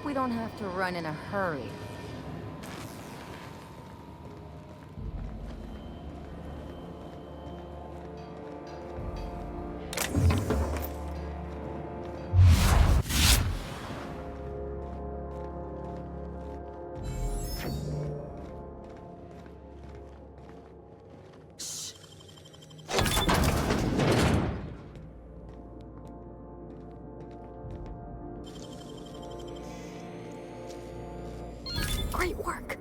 hope we don't have to run in a hurry. Great work.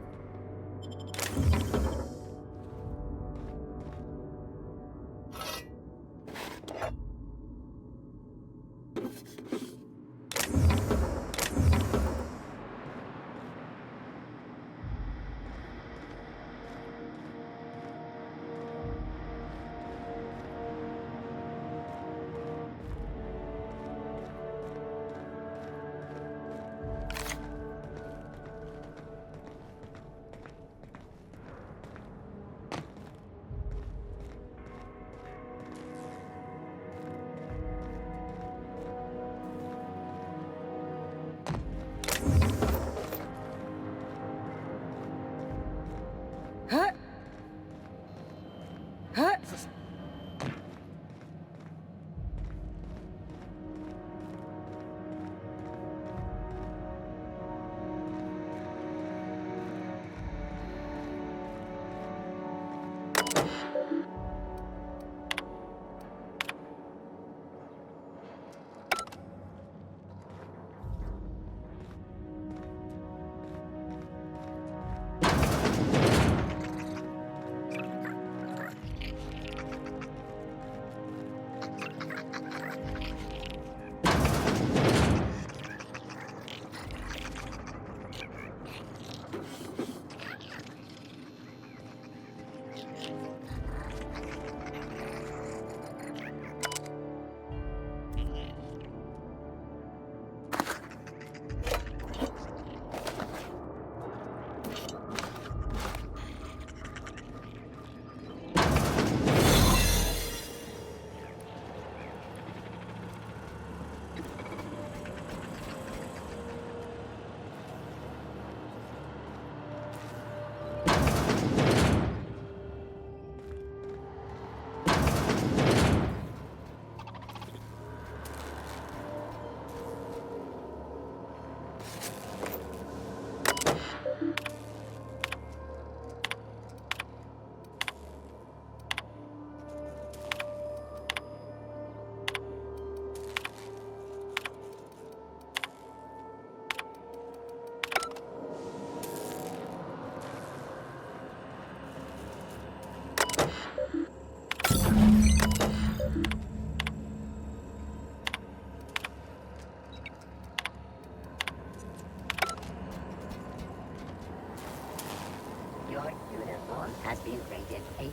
Your uniform has been rated 80%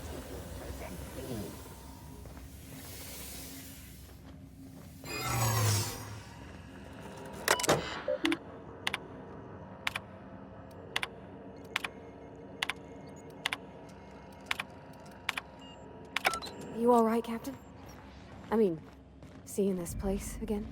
clean. You all right, Captain? I mean, seeing this place again?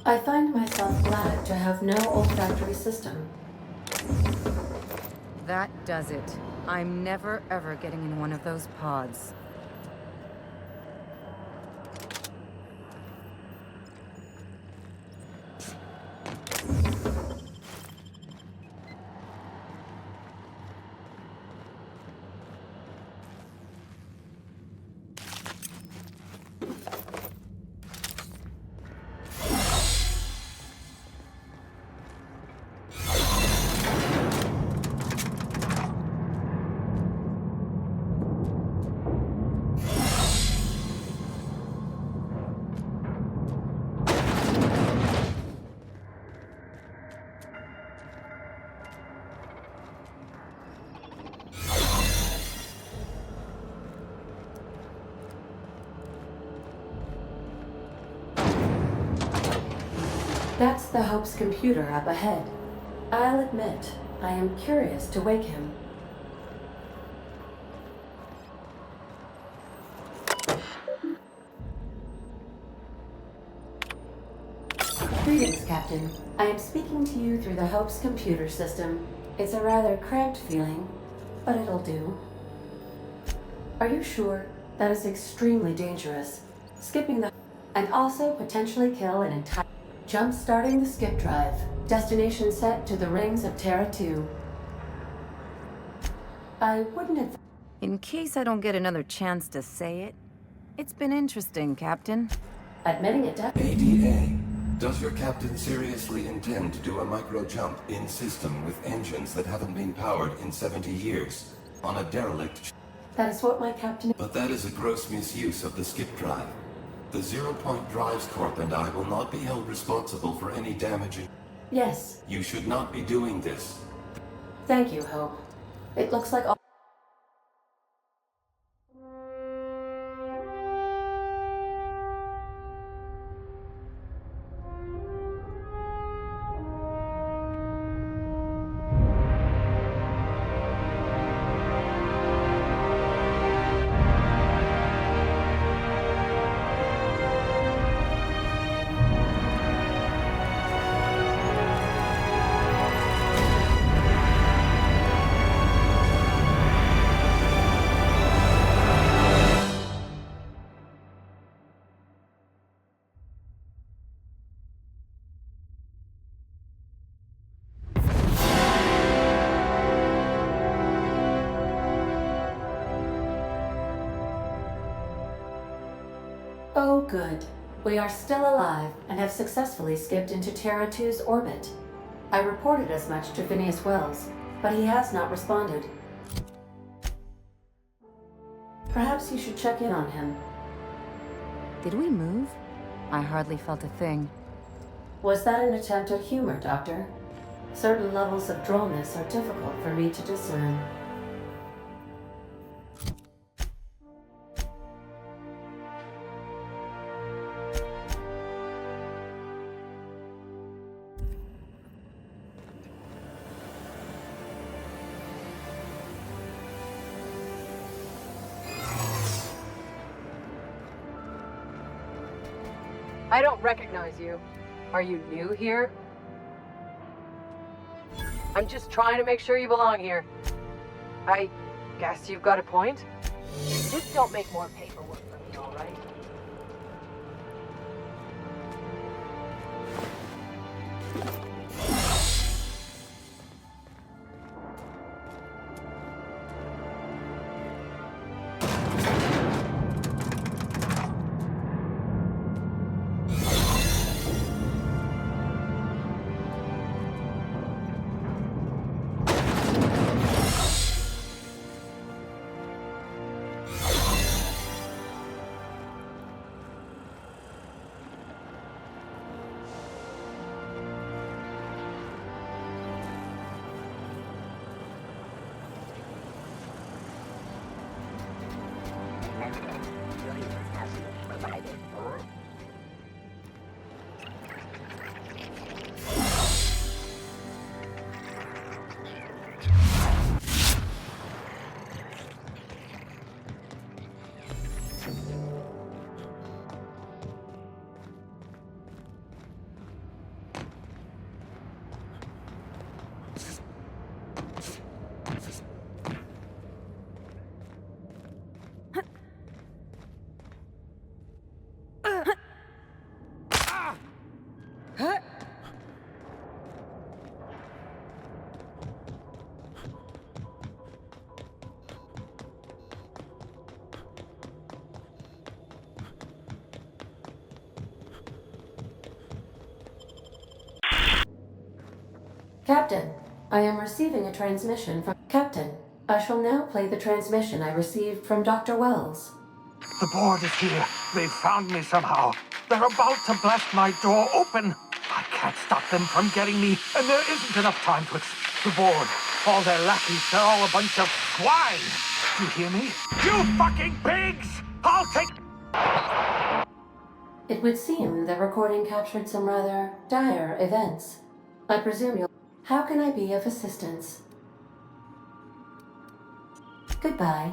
I find myself glad to have no olfactory system. That does it. I'm never ever getting in one of those pods. That's the Hope's computer up ahead. I'll admit, I am curious to wake him. Greetings, Captain. I am speaking to you through the Hope's computer system. It's a rather cramped feeling, but it'll do. Are you sure? That is extremely dangerous. Skipping the... and also potentially kill an entire... Jump-starting the skip drive. Destination set to the rings of Terra 2. I wouldn't have... In case I don't get another chance to say it, it's been interesting, Captain. Admitting it ADA. Does your captain seriously intend to do a micro-jump in-system with engines that haven't been powered in 70 years on a derelict... That is what my captain... But that is a gross misuse of the skip drive. The Zero Point Drives Corp and I will not be held responsible for any damaging... Yes. You should not be doing this. Thank you, Hope. It looks like all... Oh, good. We are still alive and have successfully skipped into Terra 2's orbit. I reported as much to Phineas Wells, but he has not responded. Perhaps you should check in on him. Did we move? I hardly felt a thing. Was that an attempt at humor, Doctor? Certain levels of drollness are difficult for me to discern. I don't recognize you. Are you new here? I'm just trying to make sure you belong here. I guess you've got a point. Just don't make more paperwork for me, all right? Captain, I am receiving a transmission from... Captain, I shall now play the transmission I received from Dr. Wells. The board is here. They've found me somehow. They're about to blast my door open. I can't stop them from getting me, and there isn't enough time to the board. All their lackeys, they're all a bunch of swine. Do you hear me? You fucking pigs! I'll take... It would seem the recording captured some rather dire events. I presume you'll... How can I be of assistance? Goodbye.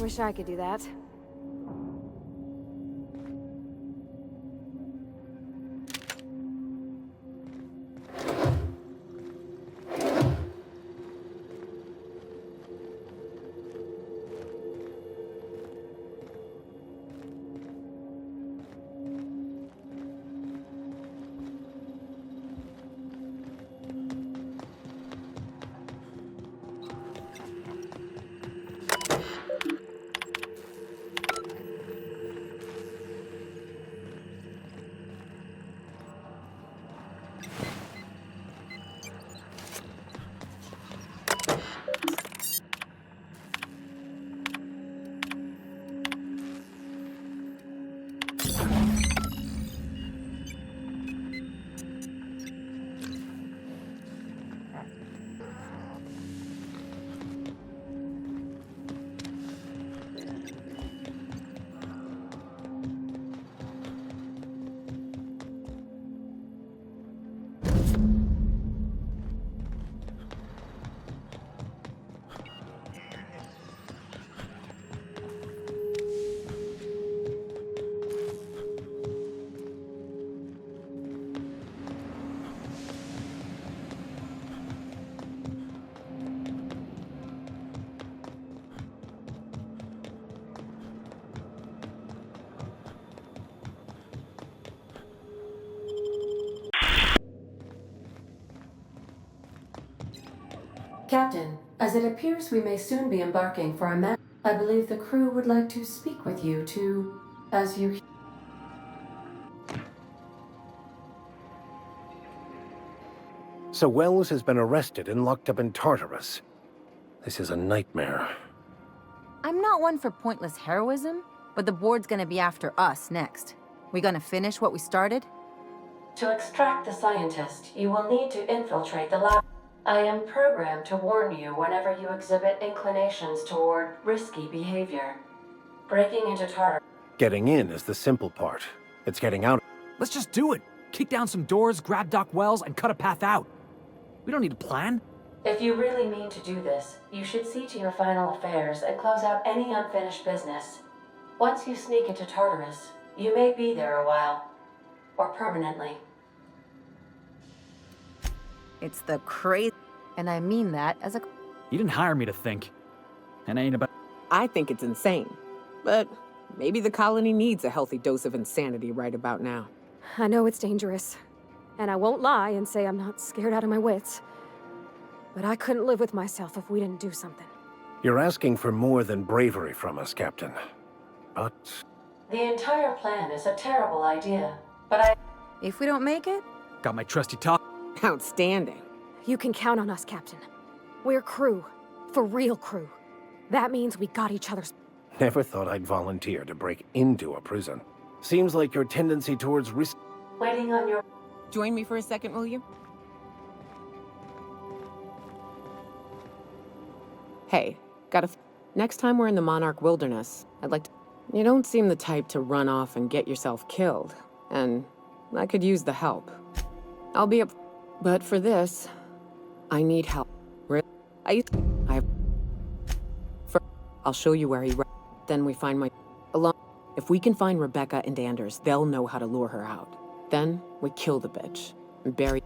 Wish I could do that. Captain, as it appears we may soon be embarking for a match, I believe the crew would like to speak with you to, as you... So Wells has been arrested and locked up in Tartarus. This is a nightmare. I'm not one for pointless heroism, but the board's gonna be after us next. We gonna finish what we started? To extract the scientist, you will need to infiltrate the lab. I am programmed to warn you whenever you exhibit inclinations toward risky behavior. Breaking into Tartarus. Getting in is the simple part. It's getting out. Let's just do it. Kick down some doors, grab Doc Wells, and cut a path out. We don't need a plan. If you really mean to do this, you should see to your final affairs and close out any unfinished business. Once you sneak into Tartarus, you may be there a while. Or permanently. It's the crazy, and I mean that as a... You didn't hire me to think. And ain't about... I think it's insane. But maybe the colony needs a healthy dose of insanity right about now. I know it's dangerous. And I won't lie and say I'm not scared out of my wits. But I couldn't live with myself if we didn't do something. You're asking for more than bravery from us, Captain. But... The entire plan is a terrible idea, but If we don't make it, Got my trusty talk. Outstanding. You can count on us, Captain. We're crew. For real crew. That means we got each other's... Never thought I'd volunteer to break into a prison. Seems like your tendency towards risk... Waiting on your... Join me for a second, will you? Hey, next time we're in the Monarch Wilderness, I'd like to... You don't seem the type to run off and get yourself killed. And I could use the help. I'll be up... But for this, I need help. Really? I'll show you where he... Then we find my... If we can find Rebecca and Anders, they'll know how to lure her out. Then we kill the bitch and bury...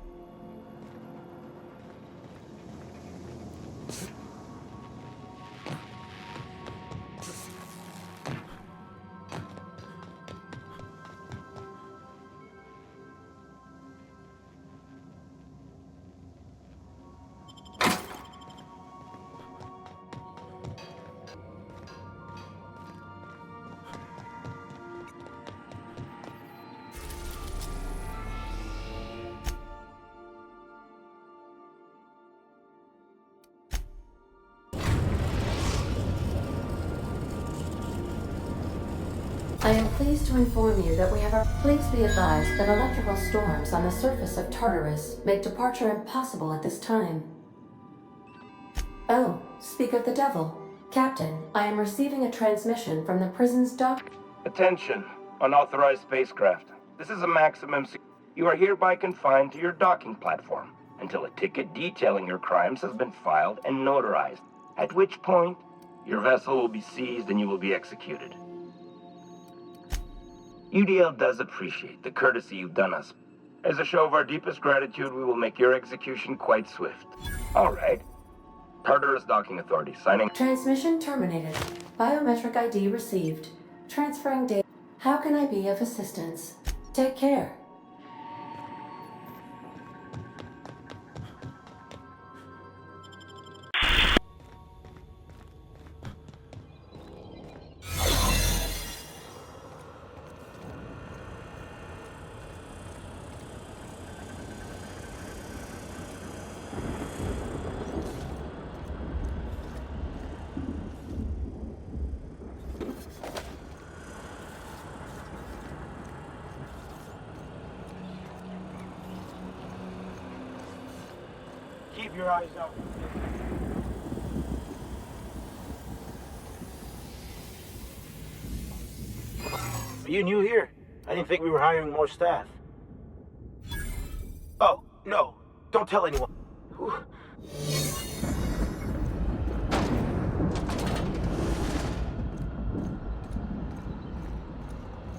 I am pleased to inform you that we have our... Please be advised that electrical storms on the surface of Tartarus make departure impossible at this time. Oh, speak of the devil. Captain, I am receiving a transmission from the prison's dock... Attention, unauthorized spacecraft. This is a maximum... You are hereby confined to your docking platform until a ticket detailing your crimes has been filed and notarized, at which point your vessel will be seized and you will be executed. UDL does appreciate the courtesy you've done us. As a show of our deepest gratitude, we will make your execution quite swift. All right. Tartarus Docking Authority, signing... Transmission terminated. Biometric ID received. Transferring data. How can I be of assistance? Take care. Keep your eyes out. Are you new here? I didn't think we were hiring more staff. Oh, no. Don't tell anyone. Whew.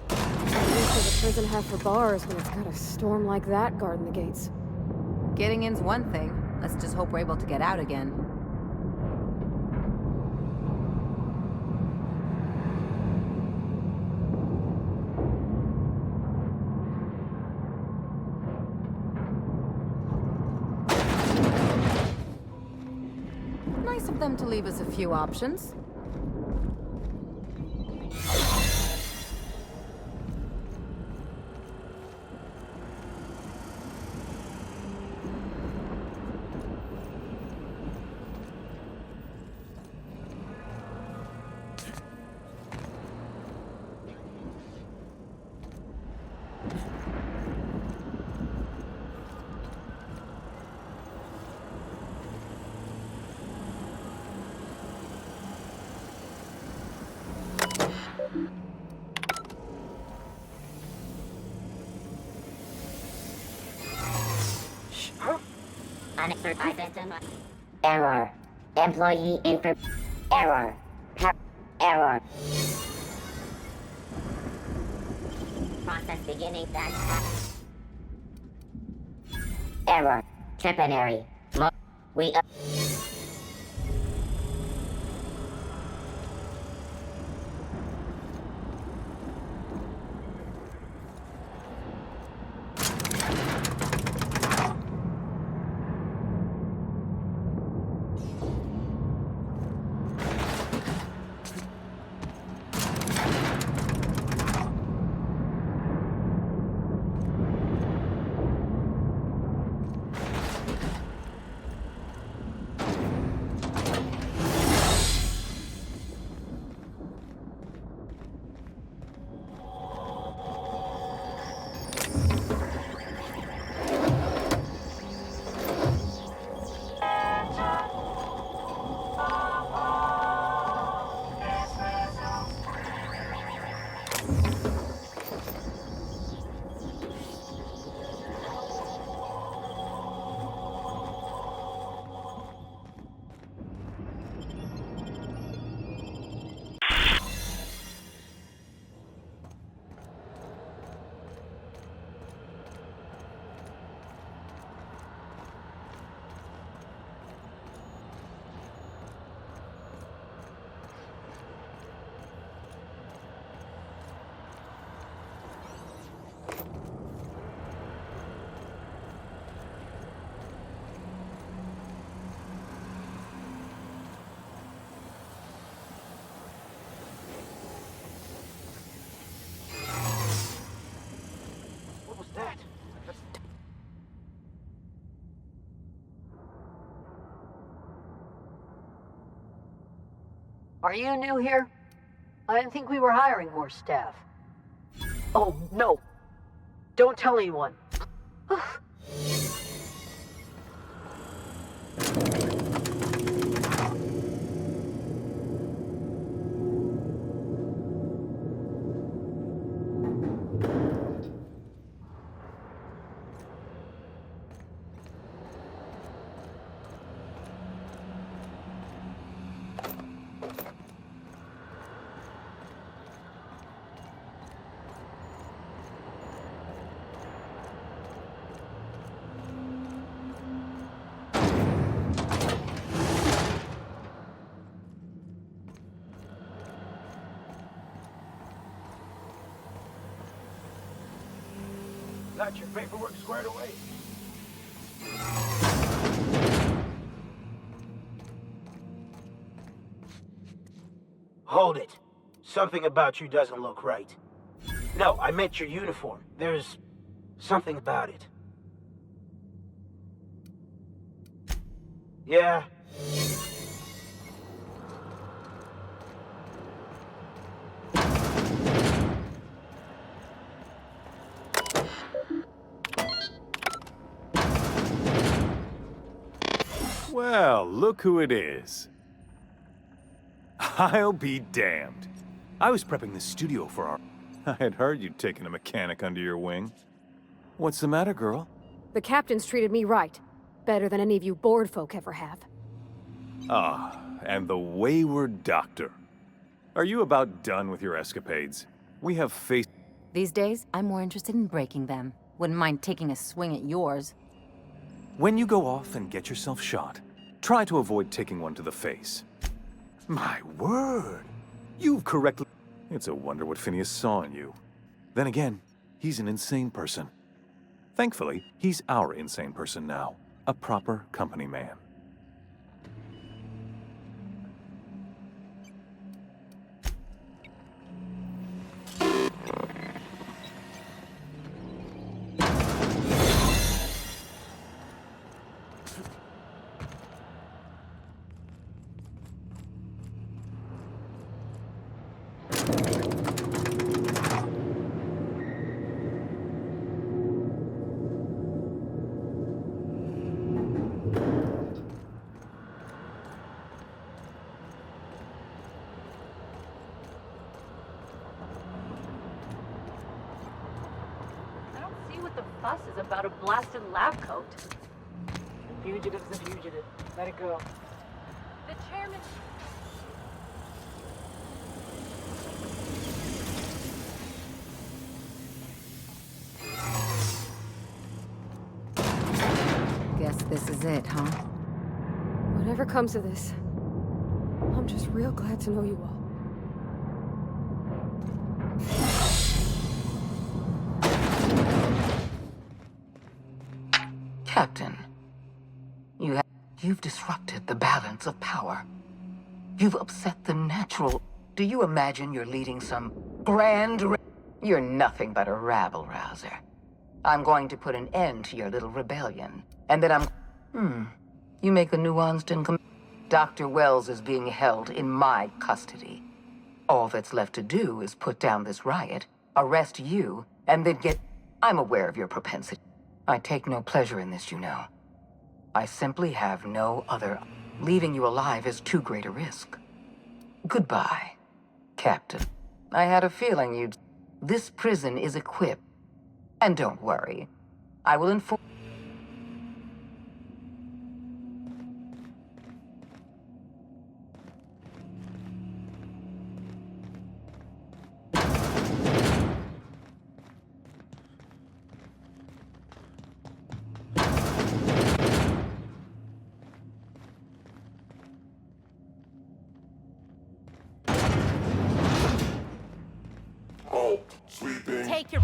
The prison have for bars when it's got a storm like that guarding the gates. getting in's one thing. Let's just hope we're able to get out again. them to leave us a few options. Unauthorized system. Error. Employee info. Error. Error. Process beginning that. Error. Temporary. We. Are you new here? I didn't think we were hiring more staff. Oh, no. Don't tell anyone. Got your paperwork squared away. Hold it. Something about you doesn't look right. No, I meant your uniform. There's something about it. Yeah. Well, look who it is. I'll be damned. I was prepping the studio for our... I had heard you'd taken a mechanic under your wing. What's the matter, girl? The captain's treated me right. Better than any of you bored folk ever have. Ah, and the wayward doctor. Are you about done with your escapades? We have faced... These days, I'm more interested in breaking them. Wouldn't mind taking a swing at yours. When you go off and get yourself shot, try to avoid taking one to the face. My word! You've correctly... It's a wonder what Phineas saw in you. Then again, he's an insane person. Thankfully, he's our insane person now. A proper company man. the fuss is about a blasted lab coat? A fugitive's a fugitive. Let it go. The chairman... Guess this is it, huh? Whatever comes of this, I'm just real glad to know you all. Captain, you've disrupted the balance of power. You've upset the natural... Do you imagine you're leading some grand... You're nothing but a rabble-rouser. I'm going to put an end to your little rebellion. And then You make a nuanced and... Dr. Wells is being held in my custody. All that's left to do is put down this riot, arrest you, and then get... I'm aware of your propensity. I take no pleasure in this, you know. I simply have no other... Leaving you alive is too great a risk. Goodbye, Captain. I had a feeling you'd... This prison is equipped. And don't worry. I will inform... Sweeping. Take your...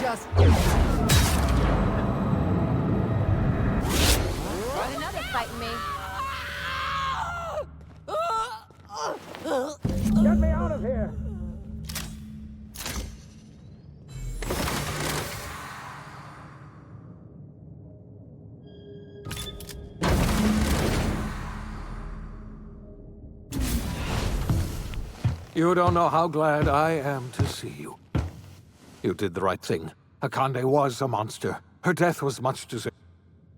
us. Got another fighting me. Get me out of here! You don't know how glad I am to see you. You did the right thing. Akande was a monster. Her death was much deserved.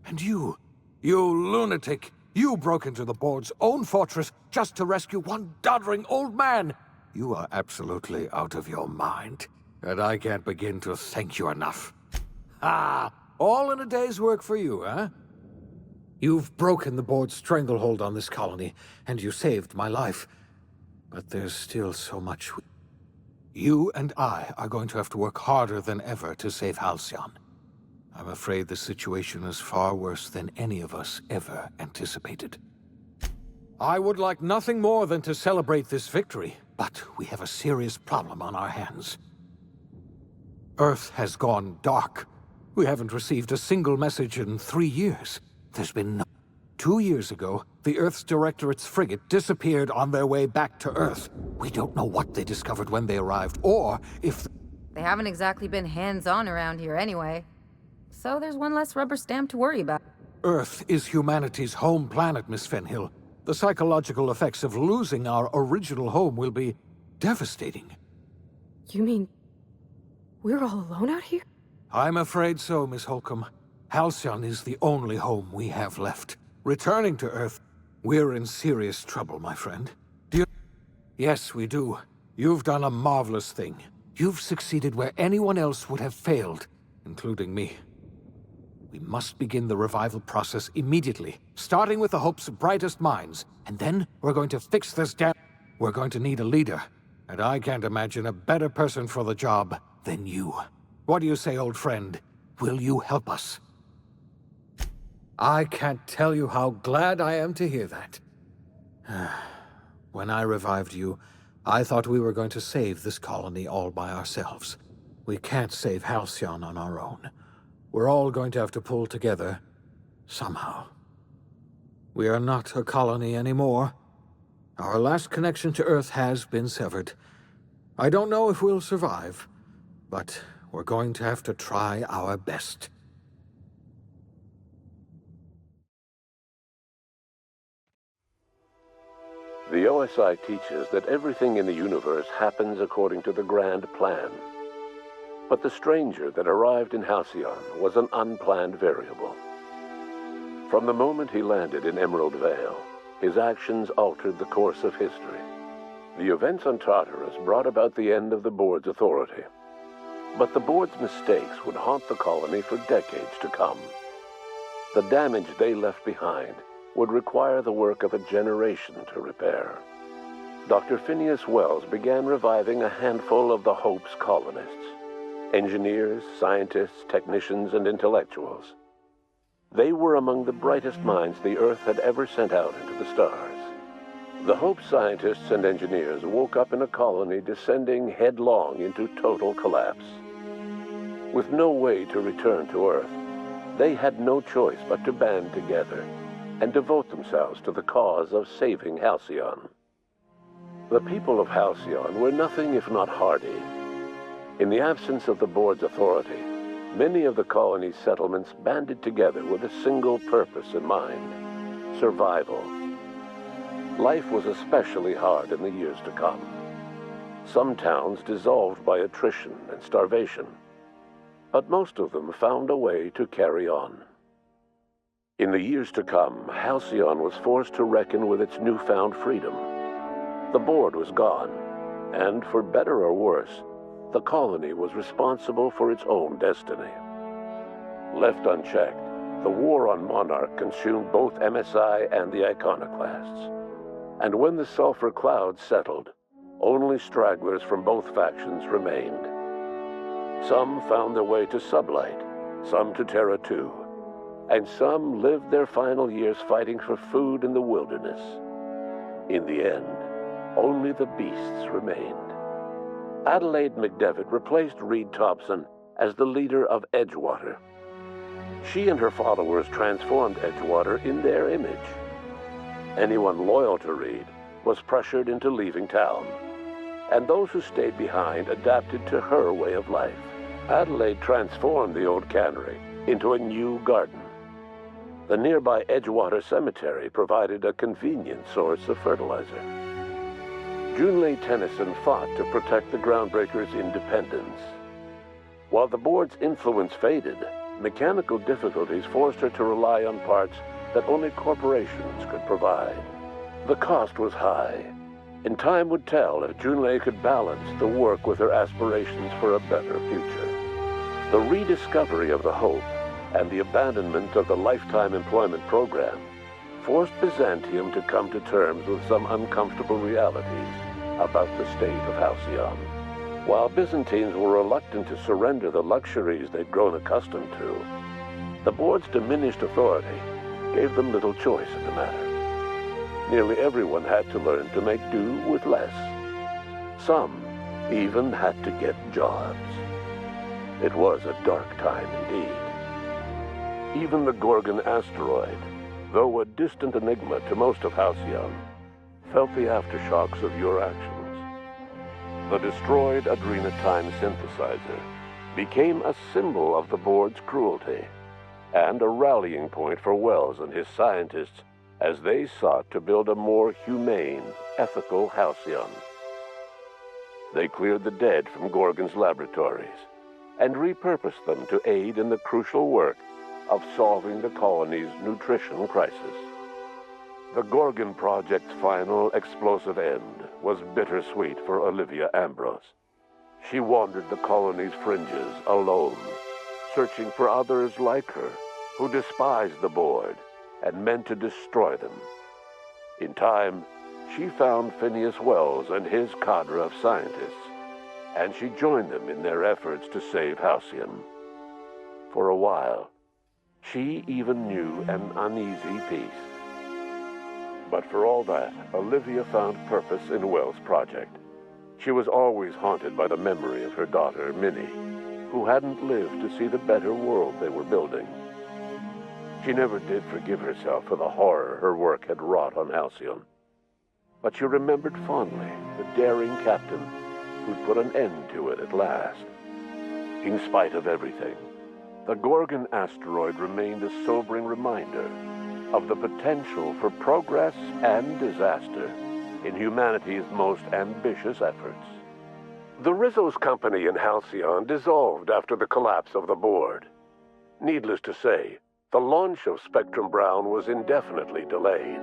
And you lunatic, you broke into the board's own fortress just to rescue one doddering old man. You are absolutely out of your mind. And I can't begin to thank you enough. Ah, all in a day's work for you, huh? You've broken the board's stranglehold on this colony, and you saved my life. But there's still so much. You and I are going to have to work harder than ever to save Halcyon. I'm afraid the situation is far worse than any of us ever anticipated. I would like nothing more than to celebrate this victory, but we have a serious problem on our hands. Earth has gone dark. We haven't received a single message in 3 years. There's been no... 2 years ago, the Earth's Directorate's frigate disappeared on their way back to Earth. We don't know what they discovered when they arrived, or if... They haven't exactly been hands-on around here anyway. So there's one less rubber stamp to worry about. Earth is humanity's home planet, Miss Fenhill. The psychological effects of losing our original home will be devastating. You mean we're all alone out here? I'm afraid so, Miss Holcomb. Halcyon is the only home we have left. Returning to Earth, we're in serious trouble, my friend. Do you... Yes, we do. You've done a marvelous thing. You've succeeded where anyone else would have failed, including me. We must begin the revival process immediately, starting with the Hope's brightest minds, and then we're going to fix this damn... We're going to need a leader, and I can't imagine a better person for the job than you. What do you say, old friend? Will you help us? I can't tell you how glad I am to hear that. When I revived you, I thought we were going to save this colony all by ourselves. We can't save Halcyon on our own. We're all going to have to pull together, somehow. We are not a colony anymore. Our last connection to Earth has been severed. I don't know if we'll survive, but we're going to have to try our best. The OSI teaches that everything in the universe happens according to the grand plan. But the stranger that arrived in Halcyon was an unplanned variable. From the moment he landed in Emerald Vale, his actions altered the course of history. The events on Tartarus brought about the end of the board's authority. But the board's mistakes would haunt the colony for decades to come. The damage they left behind would require the work of a generation to repair. Dr. Phineas Wells began reviving a handful of the Hope's colonists. Engineers, scientists, technicians, and intellectuals. They were among the brightest minds the Earth had ever sent out into the stars. The Hope scientists and engineers woke up in a colony descending headlong into total collapse. With no way to return to Earth, they had no choice but to band together and devote themselves to the cause of saving Halcyon. The people of Halcyon were nothing if not hardy. In the absence of the board's authority, many of the colony's settlements banded together with a single purpose in mind: survival. Life was especially hard in the years to come. Some towns dissolved by attrition and starvation, but most of them found a way to carry on. In the years to come, Halcyon was forced to reckon with its newfound freedom. The board was gone, and for better or worse, the colony was responsible for its own destiny. Left unchecked, the war on Monarch consumed both MSI and the Iconoclasts. And when the sulfur clouds settled, only stragglers from both factions remained. Some found their way to Sublight, some to Terra 2, and some lived their final years fighting for food in the wilderness. In the end, only the beasts remained. Adelaide McDevitt replaced Reed Thompson as the leader of Edgewater. She and her followers transformed Edgewater in their image. Anyone loyal to Reed was pressured into leaving town, and those who stayed behind adapted to her way of life. Adelaide transformed the old cannery into a new garden. The nearby Edgewater Cemetery provided a convenient source of fertilizer. Junlei Tennyson fought to protect the Groundbreakers' independence. While the board's influence faded, mechanical difficulties forced her to rely on parts that only corporations could provide. The cost was high, and time would tell if Junlei could balance the work with her aspirations for a better future. The rediscovery of the Hope and the abandonment of the lifetime employment program forced Byzantium to come to terms with some uncomfortable realities about the state of Halcyon. While Byzantines were reluctant to surrender the luxuries they'd grown accustomed to, the board's diminished authority gave them little choice in the matter. Nearly everyone had to learn to make do with less. Some even had to get jobs. It was a dark time indeed. Even the Gorgon asteroid, though a distant enigma to most of Halcyon, felt the aftershocks of your actions. The destroyed Adrenatine synthesizer became a symbol of the board's cruelty and a rallying point for Wells and his scientists as they sought to build a more humane, ethical Halcyon. They cleared the dead from Gorgon's laboratories and repurposed them to aid in the crucial work of solving the colony's nutrition crisis. The Gorgon Project's final explosive end was bittersweet for Olivia Ambrose. She wandered the colony's fringes alone, searching for others like her who despised the board and meant to destroy them. In time, she found Phineas Wells and his cadre of scientists, and she joined them in their efforts to save Halcyon. For a while, she even knew an uneasy peace. But for all that, Olivia found purpose in Wells' project. She was always haunted by the memory of her daughter, Minnie, who hadn't lived to see the better world they were building. She never did forgive herself for the horror her work had wrought on Halcyon. But she remembered fondly the daring captain who'd put an end to it at last. In spite of everything, the Gorgon asteroid remained a sobering reminder of the potential for progress and disaster in humanity's most ambitious efforts. The Rizzo's company in Halcyon dissolved after the collapse of the board. Needless to say, the launch of Spectrum Brown was indefinitely delayed.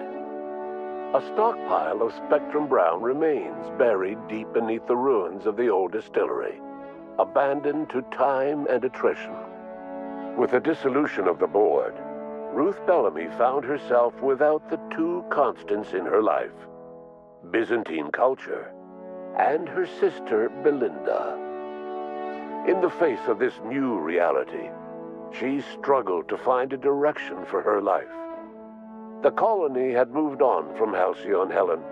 A stockpile of Spectrum Brown remains buried deep beneath the ruins of the old distillery, abandoned to time and attrition. With the dissolution of the board, Ruth Bellamy found herself without the two constants in her life, Byzantine culture and her sister Belinda. In the face of this new reality, she struggled to find a direction for her life. The colony had moved on from Halcyon Helen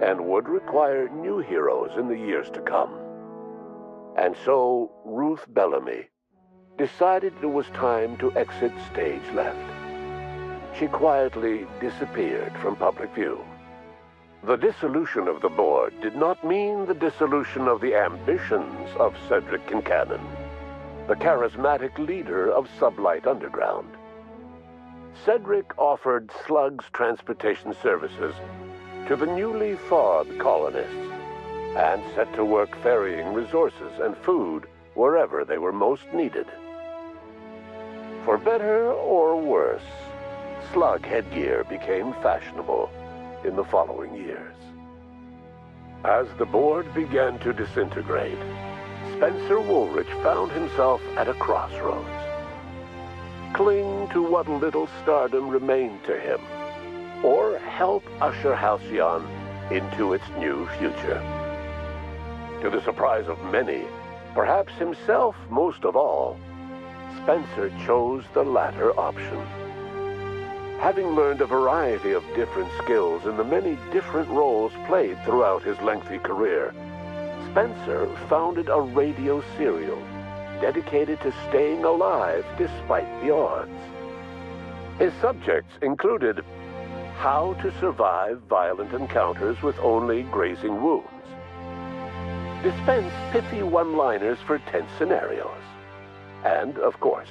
and would require new heroes in the years to come. And so Ruth Bellamy decided it was time to exit stage left. She quietly disappeared from public view. The dissolution of the board did not mean the dissolution of the ambitions of Cedric Kincannon, the charismatic leader of Sublight Underground. Cedric offered Slug's transportation services to the newly thawed colonists and set to work ferrying resources and food wherever they were most needed. For better or worse, Slug headgear became fashionable in the following years. As the board began to disintegrate, Spencer Woolrich found himself at a crossroads. Cling to what little stardom remained to him, or help usher Halcyon into its new future. To the surprise of many, perhaps himself most of all, Spencer chose the latter option. Having learned a variety of different skills in the many different roles played throughout his lengthy career, Spencer founded a radio serial dedicated to staying alive despite the odds. His subjects included how to survive violent encounters with only grazing wounds, dispense pithy one-liners for tense scenarios, and, of course,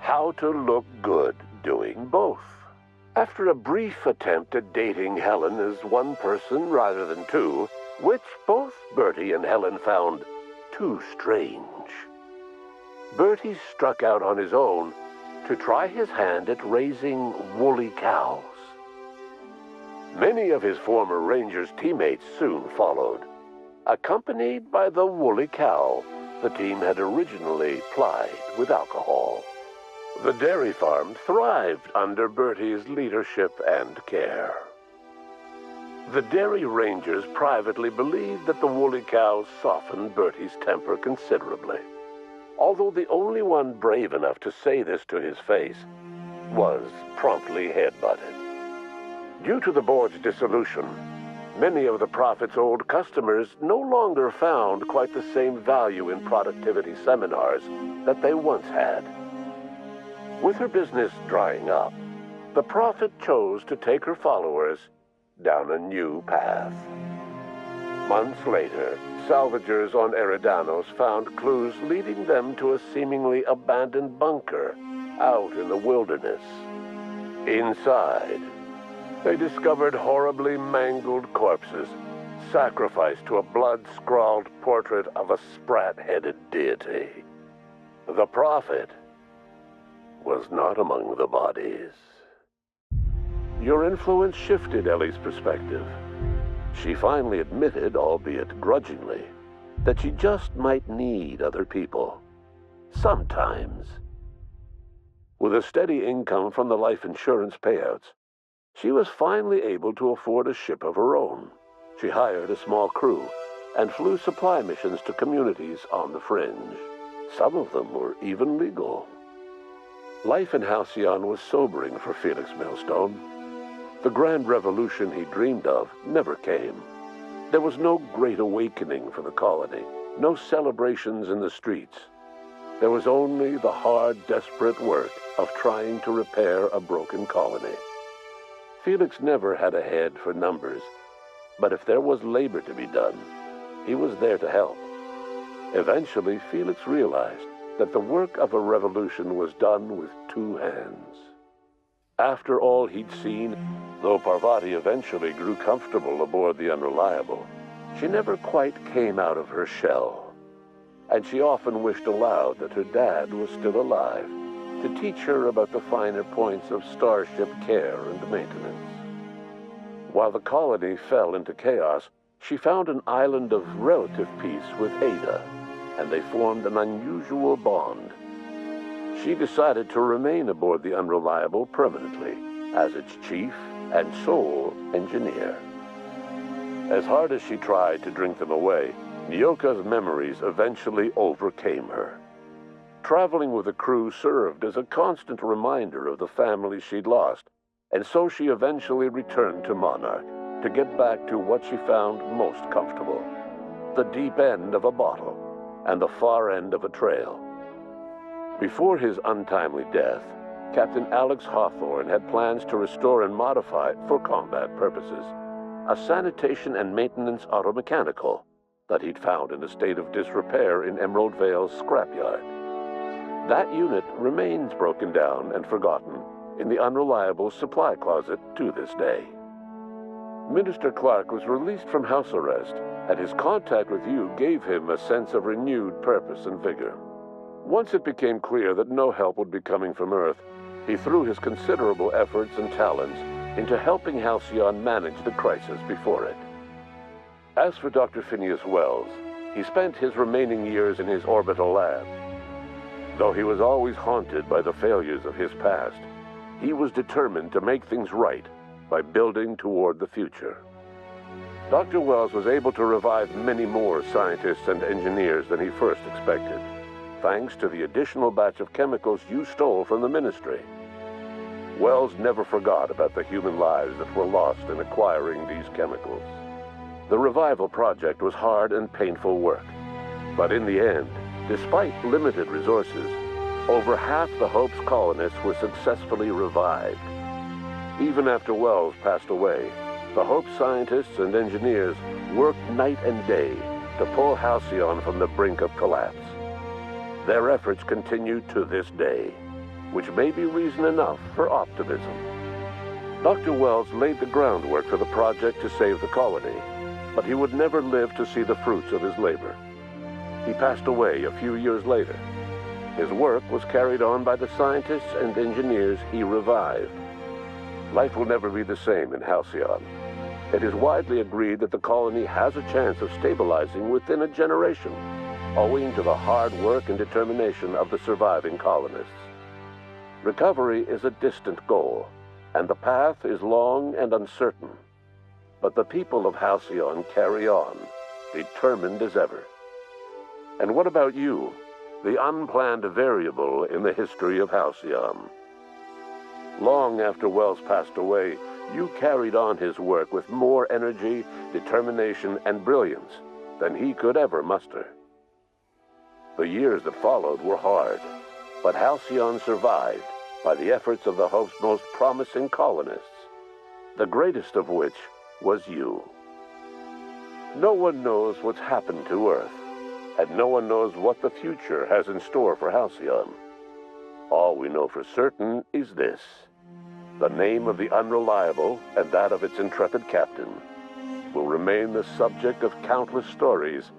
how to look good doing both. After a brief attempt at dating Helen as one person rather than two, which both Bertie and Helen found too strange, Bertie struck out on his own to try his hand at raising woolly cows. Many of his former Rangers teammates soon followed, accompanied by the woolly cow the team had originally plied with alcohol. The dairy farm thrived under Bertie's leadership and care. The Dairy Rangers privately believed that the woolly cows softened Bertie's temper considerably, although the only one brave enough to say this to his face was promptly headbutted. Due to the board's dissolution, many of the Prophet's old customers no longer found quite the same value in productivity seminars that they once had. With her business drying up, the Prophet chose to take her followers down a new path. Months later, salvagers on Eridanos found clues leading them to a seemingly abandoned bunker out in the wilderness. Inside, they discovered horribly mangled corpses, sacrificed to a blood-scrawled portrait of a sprat-headed deity. The Prophet was not among the bodies. Your influence shifted Ellie's perspective. She finally admitted, albeit grudgingly, that she just might need other people. Sometimes. With a steady income from the life insurance payouts, she was finally able to afford a ship of her own. She hired a small crew and flew supply missions to communities on the fringe. Some of them were even legal. Life in Halcyon was sobering for Felix Millstone. The grand revolution he dreamed of never came. There was no great awakening for the colony, no celebrations in the streets. There was only the hard, desperate work of trying to repair a broken colony. Felix never had a head for numbers, but if there was labor to be done, he was there to help. Eventually, Felix realized that the work of a revolution was done with two hands. After all he'd seen, though Parvati eventually grew comfortable aboard the Unreliable, she never quite came out of her shell. And she often wished aloud that her dad was still alive to teach her about the finer points of starship care and maintenance. While the colony fell into chaos, she found an island of relative peace with Ada, and they formed an unusual bond. She decided to remain aboard the Unreliable permanently as its chief and sole engineer. As hard as she tried to drink them away, Nyoka's memories eventually overcame her. Traveling with the crew served as a constant reminder of the family she'd lost, and so she eventually returned to Monarch to get back to what she found most comfortable: the deep end of a bottle and the far end of a trail. Before his untimely death, Captain Alex Hawthorne had plans to restore and modify, for combat purposes, a sanitation and maintenance automechanical that he'd found in a state of disrepair in Emerald Vale's scrapyard. That unit remains broken down and forgotten in the Unreliable supply closet to this day. Minister Clark was released from house arrest, and his contact with you gave him a sense of renewed purpose and vigor. Once it became clear that no help would be coming from Earth, he threw his considerable efforts and talents into helping Halcyon manage the crisis before it. As for Dr. Phineas Wells, he spent his remaining years in his orbital lab. Though he was always haunted by the failures of his past, he was determined to make things right by building toward the future. Dr. Wells was able to revive many more scientists and engineers than he first expected, thanks to the additional batch of chemicals you stole from the Ministry. Wells never forgot about the human lives that were lost in acquiring these chemicals. The revival project was hard and painful work, but in the end, Despite limited resources, over half the Hope's colonists were successfully revived. Even after Wells passed away, the Hope scientists and engineers worked night and day to pull Halcyon from the brink of collapse. Their efforts continue to this day, which may be reason enough for optimism. Dr. Wells laid the groundwork for the project to save the colony, but he would never live to see the fruits of his labor. He passed away a few years later. His work was carried on by the scientists and engineers he revived. Life will never be the same in Halcyon. It is widely agreed that the colony has a chance of stabilizing within a generation, owing to the hard work and determination of the surviving colonists. Recovery is a distant goal, and the path is long and uncertain. But the people of Halcyon carry on, determined as ever. And what about you, the unplanned variable in the history of Halcyon? Long after Wells passed away, you carried on his work with more energy, determination, and brilliance than he could ever muster. The years that followed were hard, but Halcyon survived by the efforts of the Hope's most promising colonists, the greatest of which was you. No one knows what's happened to Earth, and no one knows what the future has in store for Halcyon. All we know for certain is this: the name of the Unreliable and that of its intrepid captain will remain the subject of countless stories